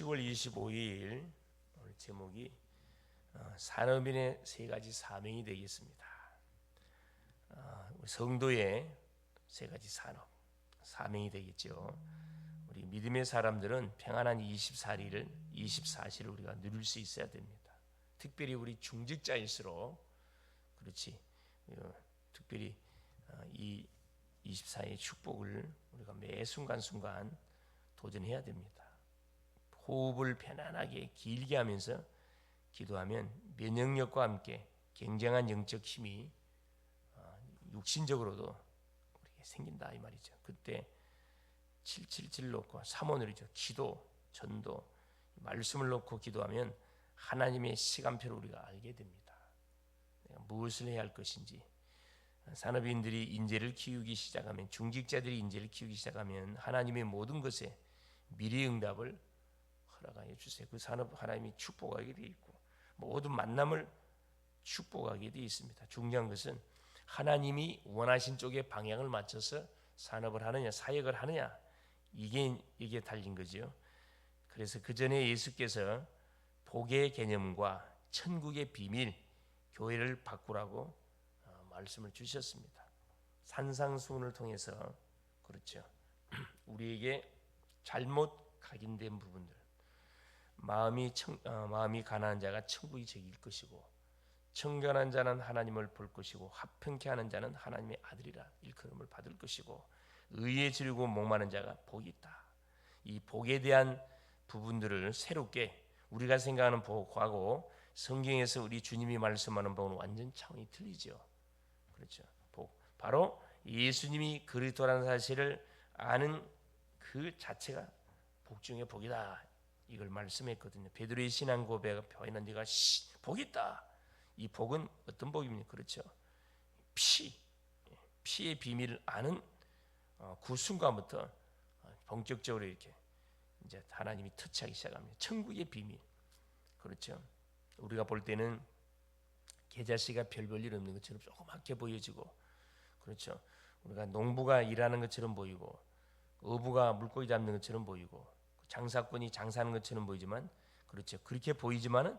10월 25일 오늘 제목이 산업인의 세 가지 사명이 되겠습니다. 우리 성도의 세 가지 사명이 되겠죠. 우리 믿음의 사람들은 평안한 24시를 우리가 누릴 수 있어야 됩니다. 특별히 우리 중직자일수록 그렇지. 특별히 이 24의 축복을 우리가 매 순간순간 도전해야 됩니다. 호흡을 편안하게 길게 하면서 기도하면 면역력과 함께 굉장한 영적 힘이 육신적으로도 우리에게 생긴다 이 말이죠. 그때 777 놓고 3원을이죠. 기도, 전도, 말씀을 놓고 기도하면 하나님의 시간표를 우리가 알게 됩니다. 내가 무엇을 해야 할 것인지. 산업인들이 인재를 키우기 시작하면, 중직자들이 인재를 키우기 시작하면 하나님의 모든 것에 미래 응답을 허락하여 주세요. 그 산업 하나님이 축복하게 되어 있고 모든 만남을 축복하게 되어 있습니다. 중요한 것은 하나님이 원하신 쪽에 방향을 맞춰서 산업을 하느냐 사역을 하느냐 이게 달린 거죠. 그래서 그 전에 예수께서 복의 개념과 천국의 비밀 교회를 바꾸라고 말씀을 주셨습니다. 산상수훈을 통해서 그렇죠. 우리에게 잘못 각인된 부분들, 마음이 가난한 자가 천국이 저기일 것이고 청결한 자는 하나님을 볼 것이고 화평케 하는 자는 하나님의 아들이라 일컬음을 받을 것이고 의에 지르고 목마른 자가 복이 있다. 이 복에 대한 부분들을 새롭게 우리가 생각하는 복하고 성경에서 우리 주님이 말씀하는 복은 완전 차원이 틀리죠. 그렇죠. 복. 바로 예수님이 그리스도라는 사실을 아는 그 자체가 복 중에 복이다. 이걸 말씀했거든요. 베드로의 신앙 고백을 표현한 데가 복이 있다. 이 복은 어떤 복입니까? 그렇죠. 피의 비밀을 아는 그 순간부터 본격적으로 이렇게 이제 하나님이 터치하기 시작합니다. 천국의 비밀. 그렇죠. 우리가 볼 때는 계자씨가 별 볼 일 없는 것처럼 조그맣게 보여지고, 그렇죠. 우리가 농부가 일하는 것처럼 보이고, 어부가 물고기 잡는 것처럼 보이고, 장사꾼이 장사하는 것처럼 보이지만, 그렇죠. 그렇게 보이지만은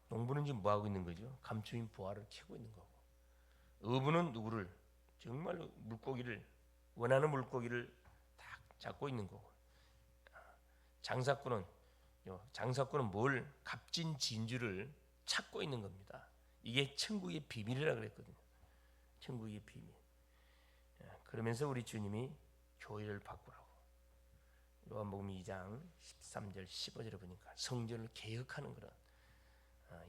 농부는 지금 뭐 하고 있는 거죠? 감추인 보화를 캐고 있는 거고, 어부는 누구를 정말로 물고기를 원하는 물고기를 딱 잡고 있는 거고, 장사꾼은 뭘 값진 진주를 찾고 있는 겁니다. 이게 천국의 비밀이라 그랬거든요. 천국의 비밀. 그러면서 우리 주님이 교회를 바꾸라고. 요한복음 2장 13절 15절에 보니까 성전을 개혁하는 그런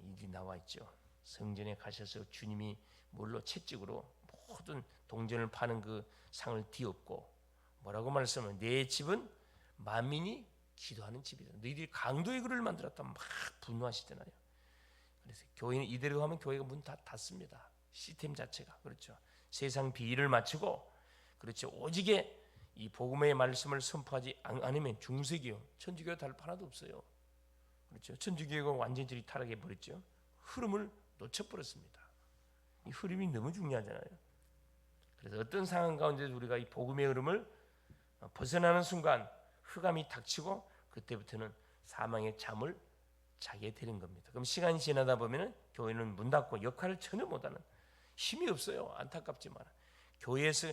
일이 나와 있죠. 성전에 가셔서 주님이 뭘로 채찍으로 모든 동전을 파는 그 상을 뒤엎고 뭐라고 말씀하면 내 집은 만민이 기도하는 집이다. 너희들이 강도의 글을 만들었다 막 분노하시잖아요. 그래서 교회는 이대로 하면 교회가 문 다 닫습니다. 시스템 자체가 그렇죠. 세상 비위를 맞추고 그렇죠. 오직에 이 복음의 말씀을 선포하지 않으면 중세기요, 천주교 다를 하나도 없어요. 그렇죠. 천주교가 완전히 타락해 버렸죠. 흐름을 놓쳐버렸습니다. 이 흐름이 너무 중요하잖아요. 그래서 어떤 상황 가운데 우리가 이 복음의 흐름을 벗어나는 순간 흑암이 닥치고 그때부터는 사망의 잠을 자게 되는 겁니다. 그럼 시간이 지나다 보면은 교회는 문 닫고 역할을 전혀 못하는, 힘이 없어요. 안타깝지만 교회에서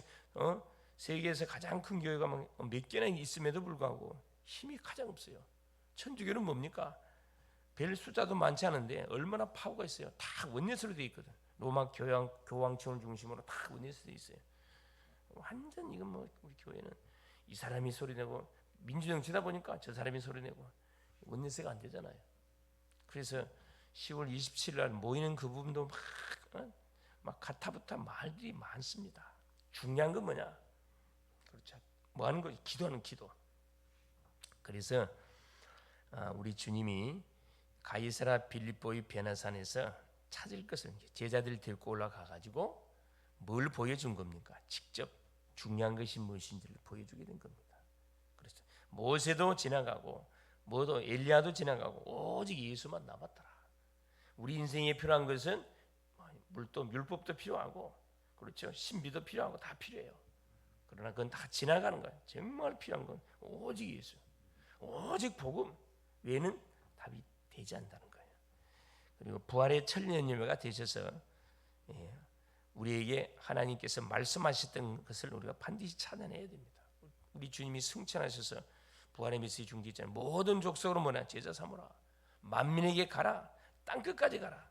세계에서 가장 큰 교회가 몇 개나 있음에도 불구하고 힘이 가장 없어요. 천주교는 뭡니까? 별 숫자도 많지 않은데 얼마나 파워가 있어요. 다 원예스로 되어 있거든. 로마 교황청을 중심으로 다 원예스로 되어 있어요. 완전 이건 우리 교회는 이 사람이 소리내고 민주정치다 보니까 저 사람이 소리내고 원예스가 안 되잖아요. 그래서 10월 27일 날 모이는 그 부분도 막 가타부타 말들이 많습니다. 중요한 건 뭐냐? 그렇죠. 뭐 하는 거지? 기도하는 기도. 그래서 우리 주님이 가이사라 빌립보의 베나산에서 찾을 것을 제자들 데리고 올라가 가지고 뭘 보여준 겁니까? 직접 중요한 것이 무엇인지를 보여주게 된 겁니다. 그렇죠. 모세도 지나가고 뭐도 엘리야도 지나가고 오직 예수만 남았더라. 우리 인생에 필요한 것은 율법도 필요하고 그렇죠. 신비도 필요하고 다 필요해요. 그러나 그건 다 지나가는 거예요. 정말 필요한 건 오직 예수. 오직 복음 외에는 답이 되지 않는다는 거예요. 그리고 부활의 천년 열매가 되셔서 우리에게 하나님께서 말씀하셨던 것을 우리가 반드시 찾아내야 됩니다. 우리 주님이 승천하셔서 부활의 메시지 중지자는 모든 족속으로 모아 제자 삼으라. 만민에게 가라. 땅끝까지 가라.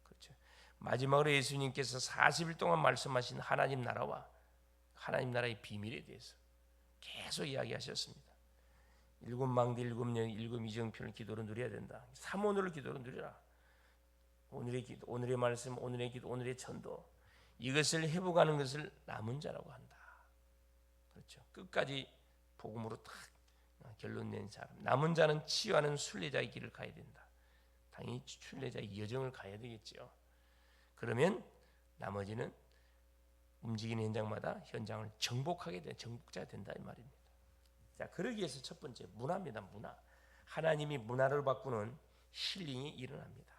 그렇죠. 마지막으로 예수님께서 40일 동안 말씀하신 하나님 나라와 하나님 나라의 비밀에 대해서 계속 이야기하셨습니다. 일곱 망대, 일곱 영, 일곱 이정표를 기도로 누려야 된다. 삼오늘을 기도로 누려라. 오늘의 기도, 오늘의 말씀, 오늘의 기도, 오늘의 전도, 이것을 회복하는 것을 남은 자라고 한다. 그렇죠. 끝까지 복음으로 딱 결론 낸 사람. 남은 자는 치유하는 순례자의 길을 가야 된다. 당연히 순례자의 여정을 가야 되겠죠. 그러면 나머지는 움직이는 현장마다 현장을 정복하게 된 정복자가 된다 이 말입니다. 자, 그러기 위해서 첫 번째 문화입니다. 문화. 하나님이 문화를 바꾸는 힐링이 일어납니다.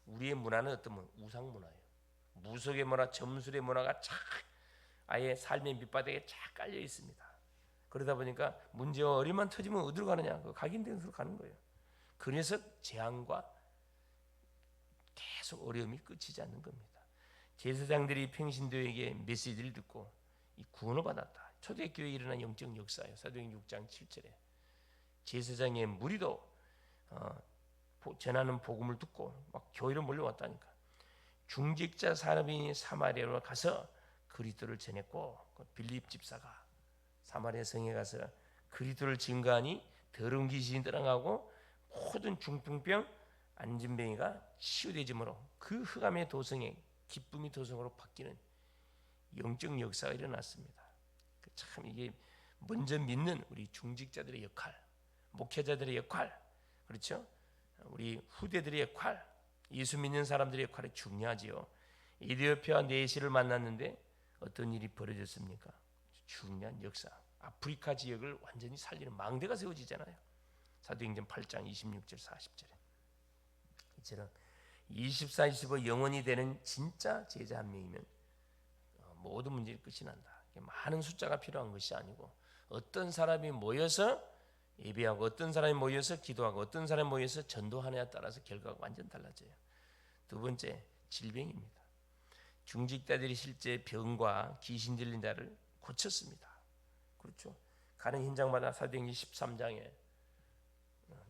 우리의 문화는 어떤 문화? 우상 문화예요. 무속의 문화, 점술의 문화가 착 아예 삶의 밑바닥에 착 깔려 있습니다. 그러다 보니까 문제와 어려움만 터지면 어디로 가느냐? 각인된 데로 가는 거예요. 그래서 재앙과 계속 어려움이 끝이지 않는 겁니다. 제사장들이 평신도에게 메시지를 듣고 이 구원을 받았다. 초대교회에 일어난 영적 역사예요. 사도행전 6장 7절에 제사장의 무리도 전하는 복음을 듣고 막 교회로 몰려왔다니까. 중직자 사람이 사마리아로 가서 그리스도를 전했고 빌립 집사가 사마리아 성에 가서 그리스도를 증거하니 더러운 귀신이 떠나가고 모든 중풍병 안진뱅이가 치유되므로 그 흑암의 도성에 기쁨이 도성으로 바뀌는 영적 역사가 일어났습니다. 참 이게 먼저 믿는 우리 중직자들의 역할, 목회자들의 역할, 그렇죠? 우리 후대들의 역할, 예수 믿는 사람들의 역할이 중요하지요. 에티오피아와 네시를 만났는데 어떤 일이 벌어졌습니까? 중요한 역사. 아프리카 지역을 완전히 살리는 망대가 세워지잖아요. 사도행전 8장 26절 40절에 이처럼 24, 25 영원히 되는 진짜 제자 한 명이면 모든 문제는 끝이 난다. 많은 숫자가 필요한 것이 아니고 어떤 사람이 모여서 예배하고 어떤 사람이 모여서 기도하고 어떤 사람이 모여서 전도하느냐에 따라서 결과가 완전 달라져요. 두 번째, 질병입니다. 중직자들이 실제 병과 귀신 들린 자를 고쳤습니다. 그렇죠. 가는 현장마다 사도행전 13장에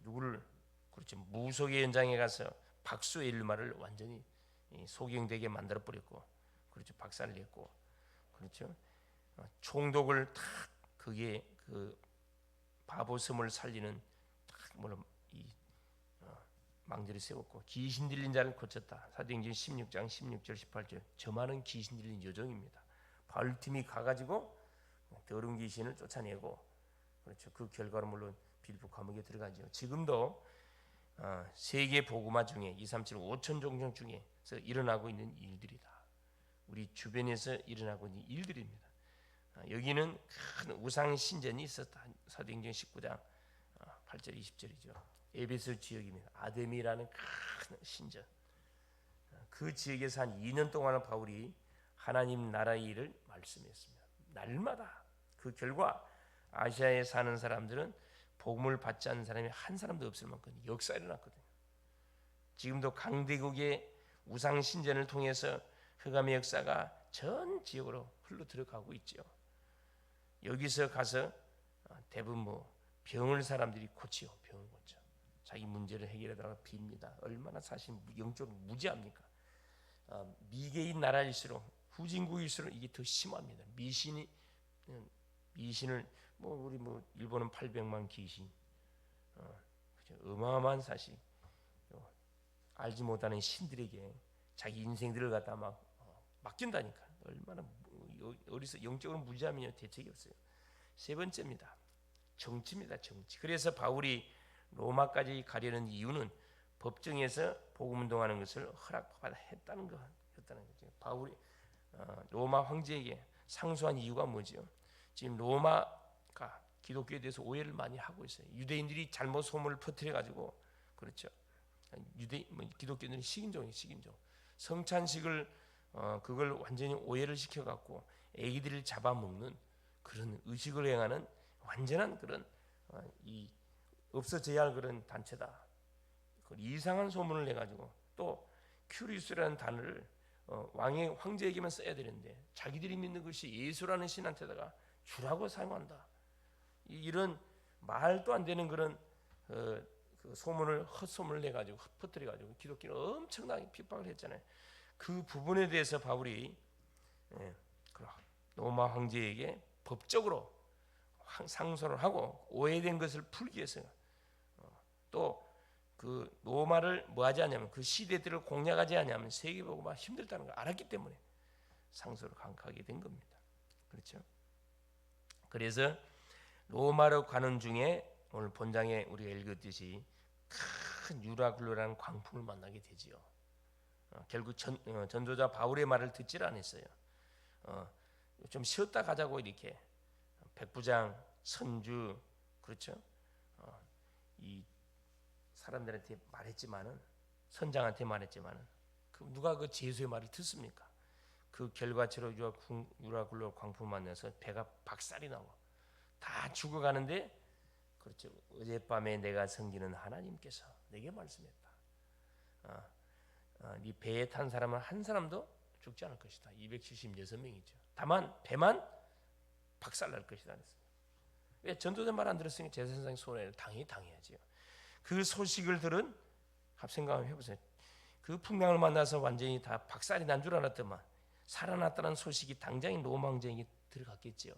누구를 그렇죠. 무속의 현장에 가서 박수 엘르마를 완전히 소경되게 만들어 버렸고, 그렇죠. 박살을 냈고, 그렇죠. 총독을 탁 그게 그 바보섬을 살리는 탁 뭐라 이 망대를 세웠고 귀신 들린 자를 고쳤다. 사도행전 16장 16절 18절 저 많은 귀신 들린 여정입니다. 바울팀이 가가지고 더러운 귀신을 쫓아내고, 그렇죠. 그 결과로 물론 빌립보 감옥에 들어가죠. 지금도 세계 복음화 중에 237 5천 종족 중에서 일어나고 있는 일들이다. 우리 주변에서 일어나고 있는 일들입니다. 여기는 큰 우상 신전이 있었다. 사도행전 19장 8절 20절이죠. 에베소 지역입니다. 아데미라는 큰 신전. 그 지역에서 한 2년 동안 바울이 하나님 나라의 일을 말씀했습니다. 날마다. 그 결과 아시아에 사는 사람들은 복음을 받지 않는 사람이 한 사람도 없을 만큼 역사가 일어났거든요. 지금도 강대국의 우상 신전을 통해서 흑암의 역사가 전 지역으로 흘러 들어가고 있죠. 여기서 가서 대부분 병을 사람들이 고치요. 병을 고쳐. 자기 문제를 해결하다가 빕니다. 얼마나 사실 영적으로 무지합니까? 미개인 나라일수록 후진국일수록 이게 더 심합니다. 미신을 우리 일본은 800만 귀신, 어마어마한 사실, 알지 못하는 신들에게 자기 인생들을 갖다 막 맡긴다니까. 얼마나 어디서 영적으로 무지하면요 대책이 없어요. 세 번째입니다. 정치입니다. 정치. 그래서 바울이 로마까지 가려는 이유는 법정에서 복음 운동하는 것을 허락받아 했다는 거였다는 거죠. 바울이 로마 황제에게 상소한 이유가 뭐죠? 지금 로마가 기독교에 대해서 오해를 많이 하고 있어요. 유대인들이 잘못 소문을 퍼뜨려 가지고, 그렇죠. 기독교인들은 식인종이에요. 식인종. 성찬식을 그걸 완전히 오해를 시켜 갖고 애기들을 잡아먹는 그런 의식을 행하는 완전한 그런 이 없어져야 할 그런 단체다. 그 이상한 소문을 내가지고 또 큐리스라는 단어를 왕의 황제에게만 써야 되는데 자기들이 믿는 것이 예수라는 신한테다가 주라고 사용한다. 이런 말도 안 되는 그런 그 소문을 헛소문을 내가지고 퍼뜨려가지고 기독교는 엄청나게 핍박을 했잖아요. 그 부분에 대해서 바울이 로마 황제에게 법적으로 상소를 하고 오해된 것을 풀기 위해서 또 그 로마를 뭐하지 않냐면 그 시대들을 공략하지 않냐면 세계보고가 힘들다는 걸 알았기 때문에 상소를 강하게 된 겁니다. 그렇죠? 그래서 로마로 가는 중에 오늘 본장에 우리가 읽었듯이 큰 유라굴로라는 광풍을 만나게 되지요. 결국 전도자 바울의 말을 듣질 않았어요. 좀 쉬었다 가자고 이렇게 백부장, 선주, 그렇죠? 이 사람들한테 말했지만은 선장한테 말했지만은 누가 그 제수의 말을 듣습니까? 그 결과치로 유라굴로 광풍을 만나서 배가 박살이 나고 다 죽어가는데 그렇죠. 어젯밤에 내가 섬기는 하나님께서 내게 말씀했다. 네 배에 탄 사람은 한 사람도 죽지 않을 것이다. 276명이죠. 다만 배만 박살날 것이다. 왜 전도자 말 안 들었으니까 제사장의 손해를 당해야지요. 그 소식을 들은 생각 한번 해보세요. 그 풍랑을 만나서 완전히 다 박살이 난 줄 알았더만 살아났다는 소식이 당장에 로마 황제에게 들어갔겠지요.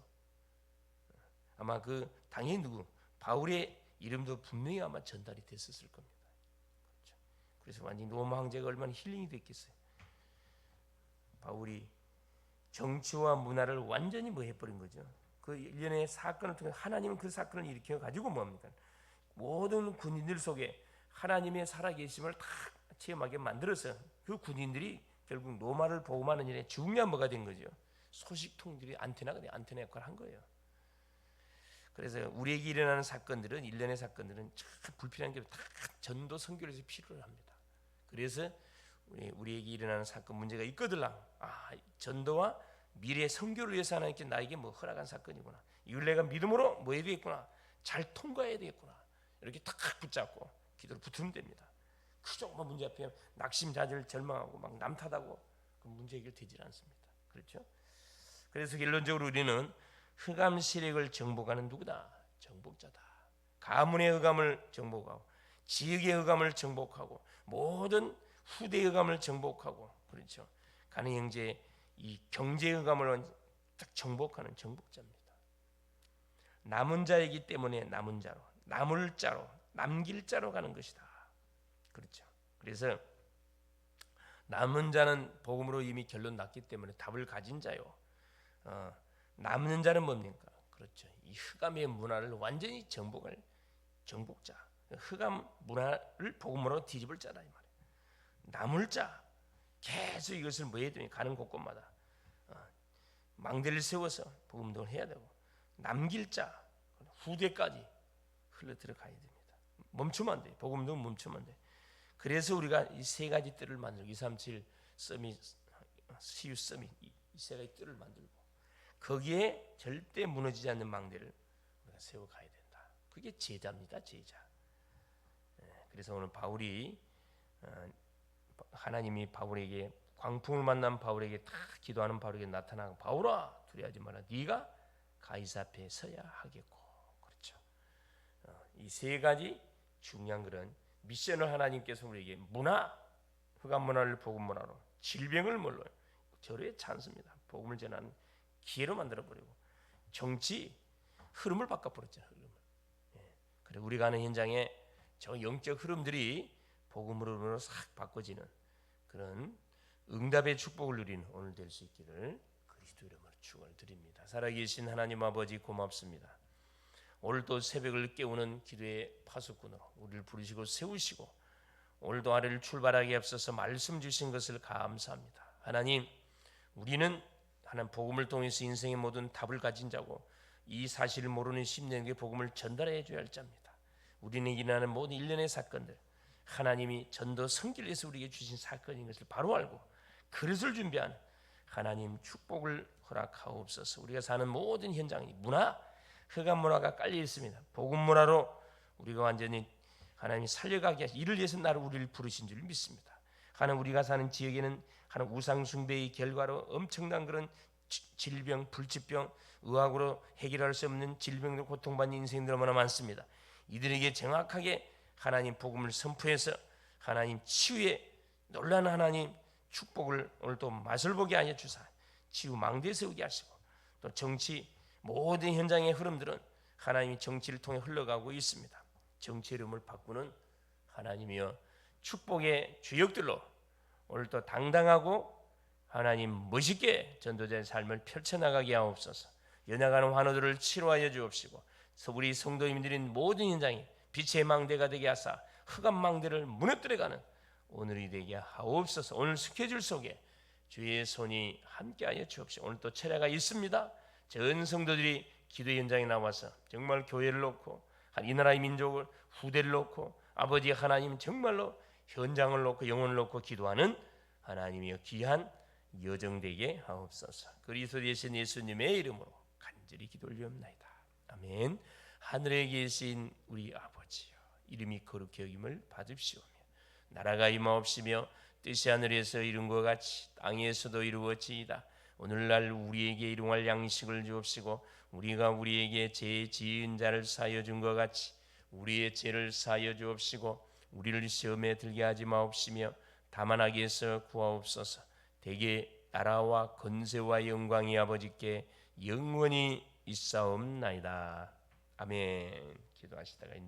아마 그 당연히 바울의 이름도 분명히 아마 전달이 됐었을 겁니다. 그렇죠? 그래서 완전히 로마 황제가 얼마나 힐링이 됐겠어요. 바울이 정치와 문화를 완전히 뭐 해버린 거죠. 그 일련의 사건을 통해 하나님은 그 사건을 일으켜 가지고 뭡니까? 모든 군인들 속에 하나님의 살아계심을 다 체험하게 만들어서 그 군인들이 결국 로마를 복음하는 일에 중요한 뭐가 된 거죠. 소식통들이 안테나 역할을 한 거예요. 그래서 우리에게 일어나는 사건들은 일련의 사건들은 참 불필요한 게 다 전도 선교를 해서 필요를 합니다. 그래서 우리에게 일어나는 사건 문제가 있거들랑 전도와 미래 선교를 위해서 하나님께 나에게 뭐 허락한 사건이구나. 이걸 내가 믿음으로 뭐 해야 되겠구나. 잘 통과해야 되겠구나. 이렇게 탁 붙잡고 기도를 붙으면 됩니다. 그 조그만 문제 앞에 낙심자들 절망하고 막 남탓하고 그 문제 해결되질 않습니다. 그렇죠? 그래서 결론적으로 우리는 흑암 세력을 정복하는 누구다? 정복자다. 가문의 흑암을 정복하고 지역의 흑암을 정복하고 모든 후대의 흑암을 정복하고 그렇죠. 가는 형제의 이 경제의 흑암을 딱 정복하는 정복자입니다. 남은 자이기 때문에 남은 자로, 남을 자로, 남길 자로 가는 것이다. 그렇죠. 그래서 남은 자는 복음으로 이미 결론 났기 때문에 답을 가진 자요. 남는 자는 뭡니까? 그렇죠. 이 흑암의 문화를 완전히 정복할 정복자. 흑암 문화를 복음으로 뒤집을 자다 이 말이에요. 남을 자. 계속 이것을 뭐 해야 되냐? 가는 곳곳마다 망대를 세워서 복음동을 해야 되고 남길 자 후대까지 흘러 들어가야 됩니다. 멈추면 안 돼. 복음동은 멈추면 안 돼. 그래서 우리가 이 세 가지 뜰을 만들고 237 서밋, CU 서밋 이 세 가지 뜰을 만들고 거기에 절대 무너지지 않는 망대를 우리가 세워가야 된다. 그게 제자입니다. 제자. 그래서 오늘 바울이 하나님이 바울에게 광풍을 만난 바울에게 다 기도하는 바울에게 나타나고 바울아 두려워하지 마라. 네가 가이사 앞에 서야 하겠고 그렇죠. 이 세 가지 중요한 그런 미션을 하나님께서 우리에게 문화 흑암 문화를 복음 문화로 질병을 뭘로 절호의 찬스입니다. 복음을 전하는 기회로 만들어 버리고 정치 흐름을 바꿔버렸잖아요. 흐름을. 그리고 우리가 하는 현장에 저 영적 흐름들이 복음으로 싹 바꿔지는 그런 응답의 축복을 누리는 오늘 될 수 있기를 그리스도 이름으로 축원을 드립니다. 살아계신 하나님 아버지 고맙습니다. 오늘도 새벽을 깨우는 기도의 파수꾼으로 우리를 부르시고 세우시고 오늘도 아래를 출발하게 앞서서 말씀 주신 것을 감사합니다. 하나님 우리는 하나님 복음을 통해서 인생의 모든 답을 가진 자고 이 사실을 모르는 심령에게 복음을 전달해 줘야 할 자입니다. 우리는 일어나는 모든 일련의 사건들 하나님이 전도 성기를 위해서 우리에게 주신 사건인 것을 바로 알고 그릇을 준비한 하나님 축복을 허락하옵소서. 우리가 사는 모든 현장이 문화 흑암 문화가 깔려 있습니다. 복음 문화로 우리가 완전히 하나님이 살려가게 하시 이를 위해서 나를 우리를 부르신 줄 믿습니다. 하나님 우리가 사는 지역에는 하나님 우상 숭배의 결과로 엄청난 그런 질병, 불치병, 의학으로 해결할 수 없는 질병들 고통받는 인생들 얼마나 많습니다. 이들에게 정확하게 하나님 복음을 선포해서 하나님 치유의 놀라운 하나님 축복을 오늘 또 맛을 보게 하여 주사 치유 망대 세우게 하시고 또 정치 모든 현장의 흐름들은 하나님이 정치를 통해 흘러가고 있습니다. 정치 흐름을 바꾸는 하나님이여 축복의 주역들로 오늘 또 당당하고 하나님 멋있게 전도자의 삶을 펼쳐나가게 하옵소서. 연약한 환우들을 치료하여 주옵시고 우리 성도님들인 모든 현장이 빛의 망대가 되게 하사 흑암 망대를 무너뜨려가는 오늘이 되게 하옵소서. 오늘 스케줄 속에 주의 손이 함께하여 주옵시고 오늘 또 철야가 있습니다. 전 성도들이 기도 현장에 나와서 정말 교회를 놓고 이 나라의 민족을 후대를 놓고 아버지 하나님 정말로 현장을 놓고 영혼을 놓고 기도하는 하나님의 귀한 여정되게 하옵소서. 그리스도 되신 예수님의 이름으로 간절히 기도 올리옵나이다. 아멘. 하늘에 계신 우리 아버지여 이름이 거룩히 여김을 받으시오며 나라가 임하옵시며 뜻이 하늘에서 이룬 것 같이 땅에서도 이루어지이다. 오늘날 우리에게 일용할 양식을 주옵시고 우리가 우리에게 죄 지은 자를 사하여 준 것 같이 우리의 죄를 사하여 주옵시고 우리를 시험에 들게 하지 마옵시며 다만 악에서 구하옵소서. 대개 나라와 권세와 영광이 아버지께 영원히 있사옵나이다. 아멘. 기도하시다가